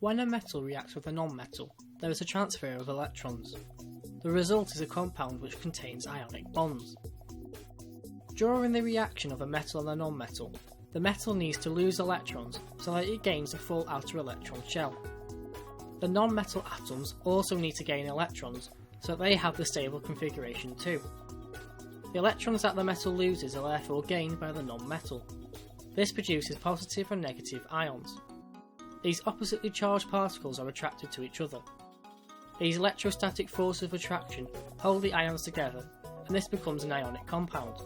When a metal reacts with a non-metal, there is a transfer of electrons. The result is a compound which contains ionic bonds. During the reaction of a metal and a non-metal, the metal needs to lose electrons so that it gains a full outer electron shell. The non-metal atoms also need to gain electrons so that they have the stable configuration too. The electrons that the metal loses are therefore gained by the non-metal. This produces positive and negative ions. These oppositely charged particles are attracted to each other. These electrostatic forces of attraction hold the ions together, and this becomes an ionic compound.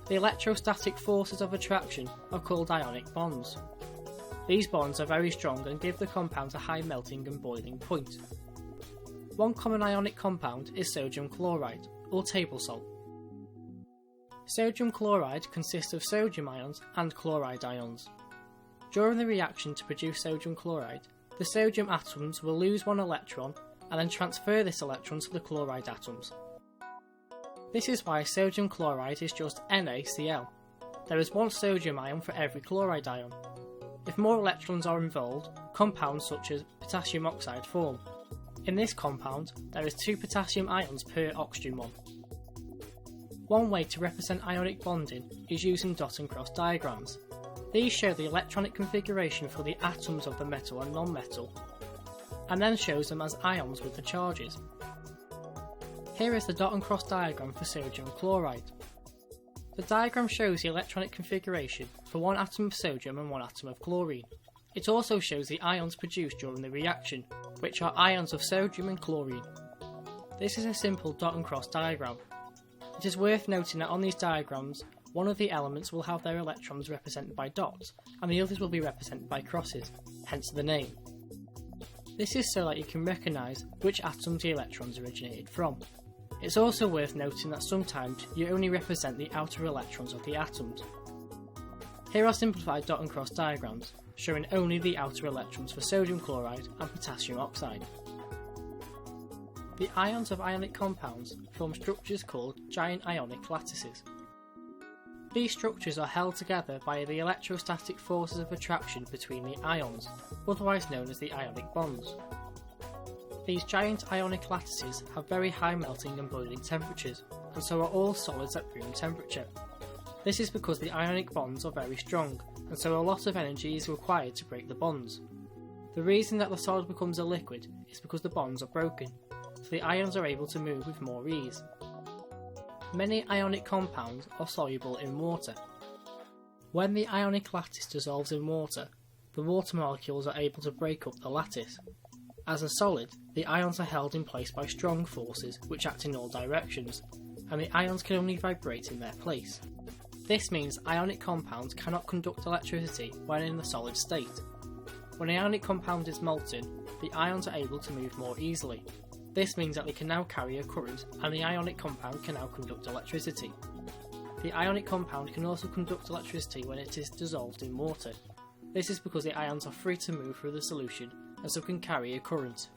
The electrostatic forces of attraction are called ionic bonds. These bonds are very strong and give the compound a high melting and boiling point. One common ionic compound is sodium chloride, or table salt. Sodium chloride consists of sodium ions and chloride ions. During the reaction to produce sodium chloride, the sodium atoms will lose one electron and then transfer this electron to the chloride atoms. This is why sodium chloride is just NaCl. There is one sodium ion for every chloride ion. If more electrons are involved, compounds such as potassium oxide form. In this compound, there is 2 potassium ions per oxygen one. One way to represent ionic bonding is using dot and cross diagrams. These show the electronic configuration for the atoms of the metal and non-metal, and then shows them as ions with the charges. Here is the dot and cross diagram for sodium chloride. The diagram shows the electronic configuration for one atom of sodium and one atom of chlorine. It also shows the ions produced during the reaction, which are ions of sodium and chlorine. This is a simple dot and cross diagram. It is worth noting that on these diagrams, one of the elements will have their electrons represented by dots, and the others will be represented by crosses, hence the name. This is so that you can recognise which atoms the electrons originated from. It's also worth noting that sometimes you only represent the outer electrons of the atoms. Here are simplified dot and cross diagrams, showing only the outer electrons for sodium chloride and potassium oxide. The ions of ionic compounds form structures called giant ionic lattices. These structures are held together by the electrostatic forces of attraction between the ions, otherwise known as the ionic bonds. These giant ionic lattices have very high melting and boiling temperatures, and so are all solids at room temperature. This is because the ionic bonds are very strong, and so a lot of energy is required to break the bonds. The reason that the solid becomes a liquid is because the bonds are broken, so the ions are able to move with more ease. Many ionic compounds are soluble in water. When the ionic lattice dissolves in water, the water molecules are able to break up the lattice. As a solid, the ions are held in place by strong forces which act in all directions, and the ions can only vibrate in their place. This means ionic compounds cannot conduct electricity when in the solid state. When an ionic compound is molten, the ions are able to move more easily. This means that they can now carry a current, and the ionic compound can now conduct electricity. The ionic compound can also conduct electricity when it is dissolved in water. This is because the ions are free to move through the solution and so can carry a current.